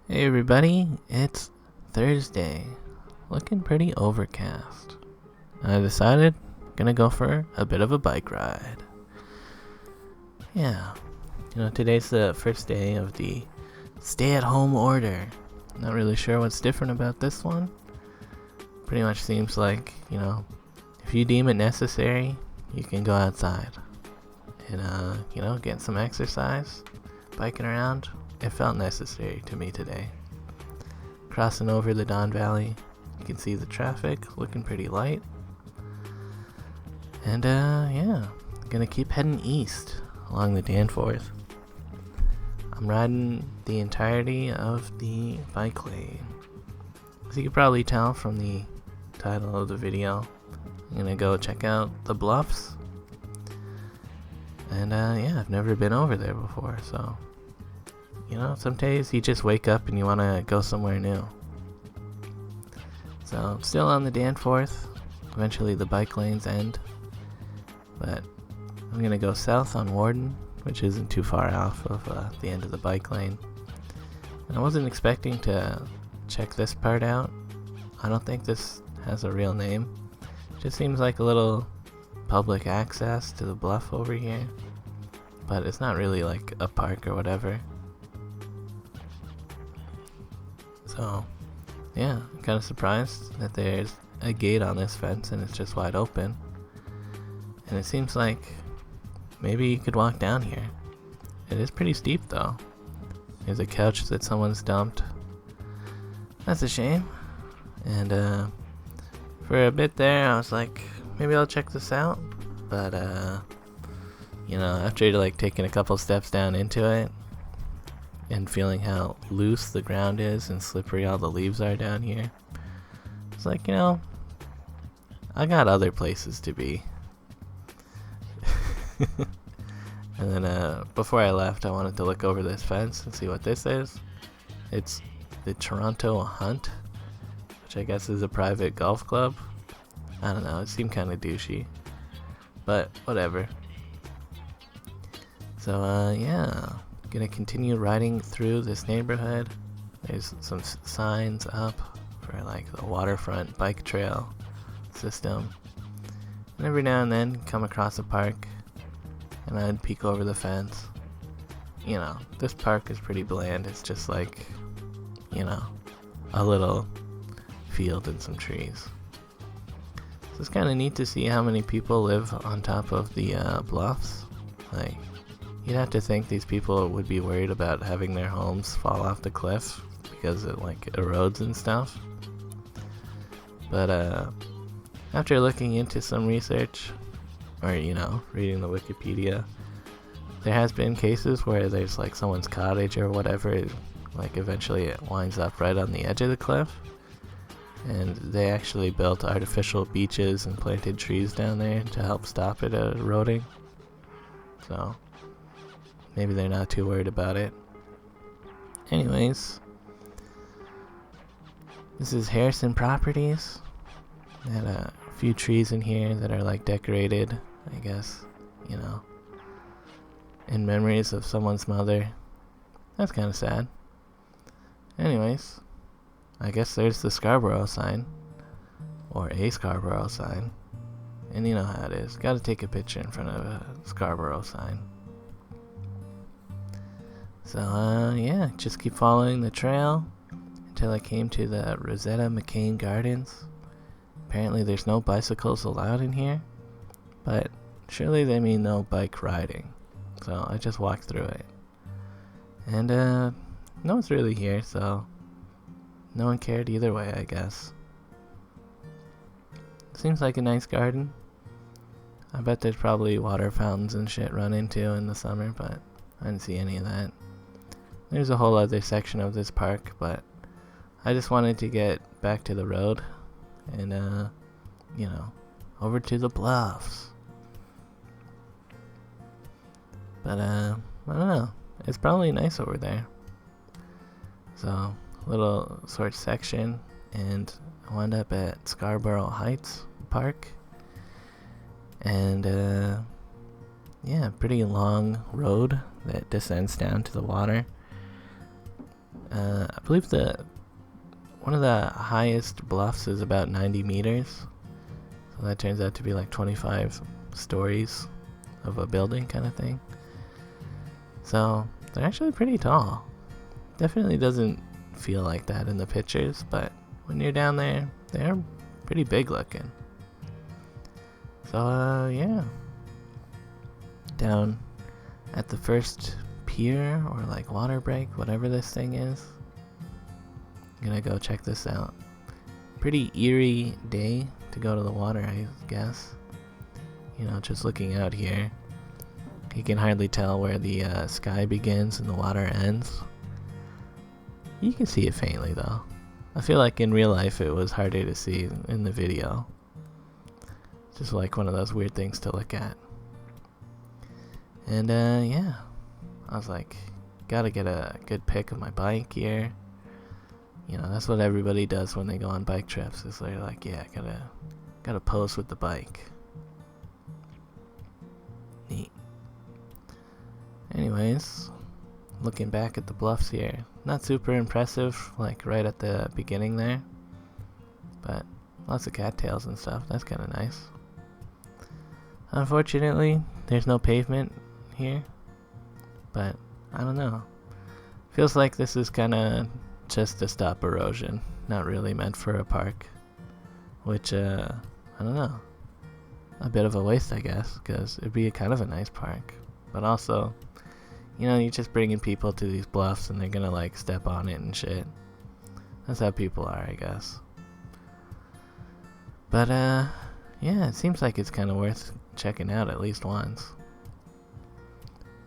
Hey everybody, it's Thursday. Looking pretty overcast. I decided gonna go for a bit of a bike ride. Yeah, today's the first day of the stay-at-home order. Not really sure what's different about this one. Pretty much seems like, if you deem it necessary, you can go outside and, get some exercise, biking around. It felt necessary to me today. Crossing over the Don Valley, you can see the traffic looking pretty light. And gonna keep heading east along the Danforth. I'm riding the entirety of the bike lane. As you can probably tell from the title of the video, I'm gonna go check out the bluffs. And I've never been over there before, so some days you just wake up and you want to go somewhere new. So I'm still on the Danforth. Eventually the bike lanes end. But I'm going to go south on Warden, which isn't too far off of the end of the bike lane. And I wasn't expecting to check this part out. I don't think this has a real name. It just seems like a little public access to the bluff over here. But it's not really like a park or whatever. So, yeah, I'm kind of surprised that there's a gate on this fence and it's just wide open. And it seems like maybe you could walk down here. It is pretty steep though. There's a couch that someone's dumped. That's a shame. And for a bit there I was like, maybe I'll check this out. But after taking a couple steps down into it, and feeling how loose the ground is and slippery all the leaves are down here, it's like, I got other places to be. And then before I left, I wanted to look over this fence and see what this is. It's the Toronto Hunt, which I guess is a private golf club. I don't know, it seemed kind of douchey, but whatever. So gonna continue riding through this neighborhood. There's some signs up for the waterfront bike trail system. And every now and then come across a park and I'd peek over the fence. This park is pretty bland. It's just a little field and some trees. So it's kind of neat to see how many people live on top of the bluffs. You'd have to think these people would be worried about having their homes fall off the cliff because it erodes and stuff. But after looking into some research, or reading the Wikipedia, there has been cases where there's someone's cottage or whatever, eventually it winds up right on the edge of the cliff, and they actually built artificial beaches and planted trees down there to help stop it eroding. So maybe they're not too worried about it. Anyways, this is Harrison Properties. They had a few trees in here that are decorated, I guess, in memories of someone's mother. That's kind of sad. Anyways, I guess there's the Scarborough sign, or a Scarborough sign. And you know how it is. Gotta take a picture in front of a Scarborough sign. So, just keep following the trail until I came to the Rosetta McCain Gardens. Apparently there's no bicycles allowed in here, but surely they mean no bike riding. So I just walked through it. And no one's really here, so no one cared either way, I guess. Seems like a nice garden. I bet there's probably water fountains and shit run into in the summer, but I didn't see any of that. There's a whole other section of this park, but I just wanted to get back to the road and, over to the bluffs. But, I don't know. It's probably nice over there. So, little short section, and I wound up at Scarborough Heights Park. And, pretty long road that descends down to the water. I believe one of the highest bluffs is about 90 meters. So that turns out to be like 25 stories of a building kind of thing. So they're actually pretty tall. Definitely doesn't feel like that in the pictures, but when you're down there, they're pretty big looking. So yeah. Down at the first pier or like water break, whatever this thing is. I'm gonna go check this out. Pretty eerie day to go to the water, I guess. You know, just looking out here, you can hardly tell where the sky begins and the water ends. You can see it faintly though. I feel like in real life it was harder to see in the video. Just like one of those weird things to look at. And yeah, I was like, gotta get a good pic of my bike here. You know, that's what everybody does when they go on bike trips, is they're like, yeah, gotta pose with the bike. Neat. Anyways, looking back at the bluffs here, not super impressive, like right at the beginning there, but lots of cattails and stuff. That's kind of nice. Unfortunately, there's no pavement here, but I don't know. Feels like this is kind of just to stop erosion, not really meant for a park, which I don't know, a bit of a waste, I guess, because it'd be kind of a nice park, but also, you know, you're just bringing people to these bluffs and they're gonna like step on it and shit. That's how people are, I guess. But yeah, it seems like it's kind of worth checking out at least once.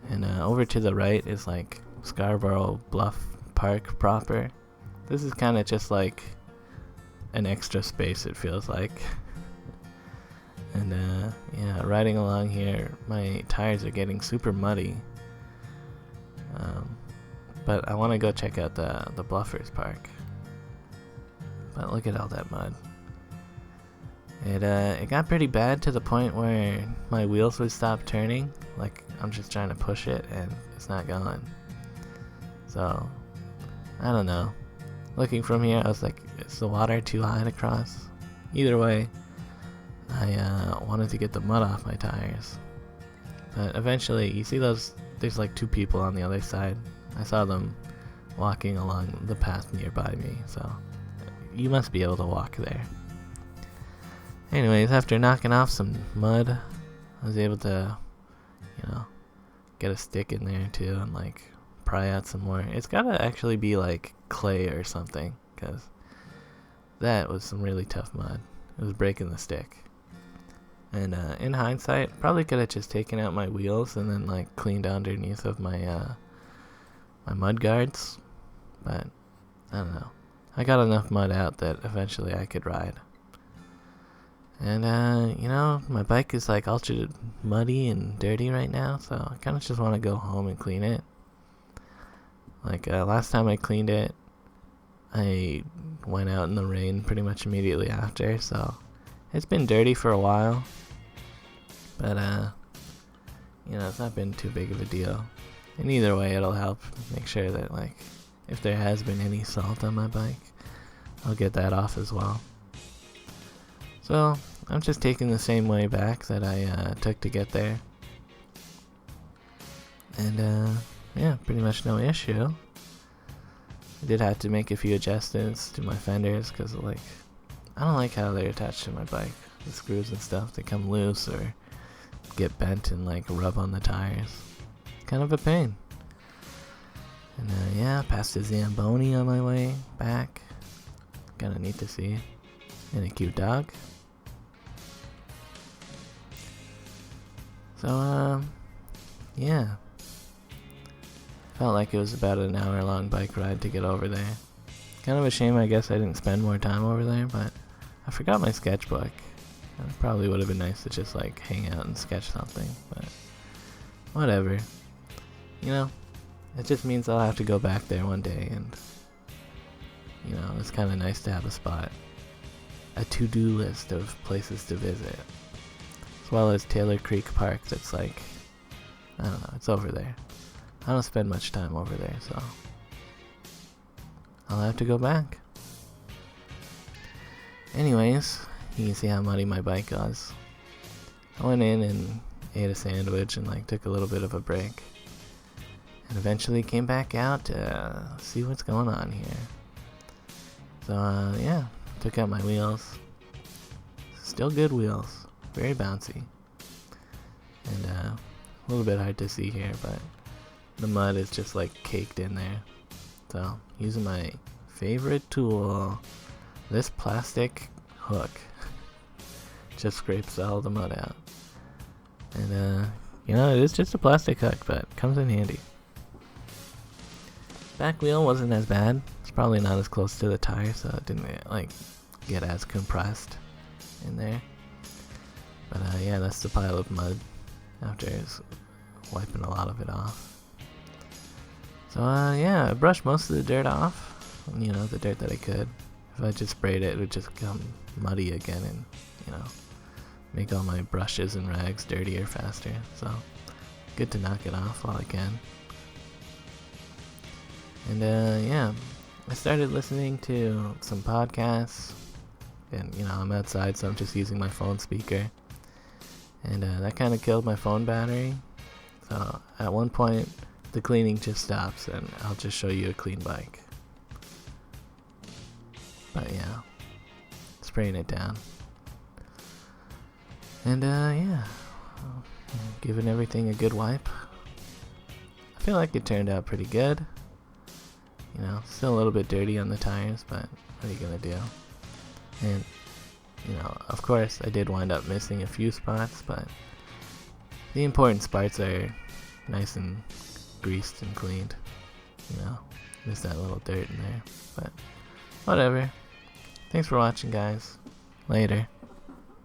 And over to the right is like Scarborough Bluff Park proper. This is kind of just like an extra space, it feels like. And yeah, riding along here, my tires are getting super muddy. But I want to go check out the Bluffers Park. But look at all that mud. It got pretty bad to the point where my wheels would stop turning. Like, I'm just trying to push it and it's not going. So, I don't know. Looking from here, I was like, is the water too high to cross? Either way, I wanted to get the mud off my tires. But eventually, you see those, there's like two people on the other side. I saw them walking along the path nearby me, so you must be able to walk there. Anyways, after knocking off some mud, I was able to, you know, get a stick in there too and like pry out some more. It's gotta actually be like clay or something, because that was some really tough mud. It was breaking the stick. And in hindsight, probably could have just taken out my wheels and then like cleaned underneath of my my mud guards, but I don't know. I got enough mud out that eventually I could ride. And you know, my bike is like ultra muddy and dirty right now, so I kind of just want to go home and clean it. Like last time I cleaned it, I went out in the rain pretty much immediately after, so it's been dirty for a while. But you know, it's not been too big of a deal. And either way, it'll help make sure that like if there has been any salt on my bike, I'll get that off as well. So I'm just taking the same way back that I took to get there. And yeah, pretty much no issue. I did have to make a few adjustments to my fenders because like I don't like how they're attached to my bike. The screws and stuff, they come loose or get bent and like rub on the tires. Kind of a pain. And yeah, past the Zamboni on my way back. Kinda neat to see. And a cute dog. So yeah. Felt like it was about an hour-long bike ride to get over there. Kind of a shame, I guess I didn't spend more time over there, but I forgot my sketchbook. It probably would have been nice to just like hang out and sketch something, but whatever. You know, it just means I'll have to go back there one day, and you know, it's kind of nice to have a spot. A to-do list of places to visit. As well as Taylor Creek Park that's like, I don't know, it's over there. I don't spend much time over there, so I'll have to go back. Anyways, you can see how muddy my bike was. I went in and ate a sandwich and like took a little bit of a break. And eventually came back out to see what's going on here. So yeah, took out my wheels. Still good wheels. Very bouncy. And a little bit hard to see here, but the mud is just like caked in there. So using my favorite tool, this plastic hook, just scrapes all the mud out. And you know, it is just a plastic hook, but it comes in handy. Back wheel wasn't as bad. It's probably not as close to the tire, so it didn't like get as compressed in there. But yeah, that's the pile of mud after it's wiping a lot of it off. So yeah, I brushed most of the dirt off. You know, the dirt that I could. If I just sprayed it, it would just come muddy again and, you know, make all my brushes and rags dirtier faster. So good to knock it off while I can. And yeah, I started listening to some podcasts, and you know, I'm outside, so I'm just using my phone speaker, and that kind of killed my phone battery. So at one point the cleaning just stops and I'll just show you a clean bike. But yeah, spraying it down, and yeah, giving everything a good wipe. I feel like it turned out pretty good. You know, still a little bit dirty on the tires, but what are you gonna do? And, you know, of course I did wind up missing a few spots, but the important spots are nice and greased and cleaned. You know, just that little dirt in there, but whatever. Thanks for watching, guys. Later.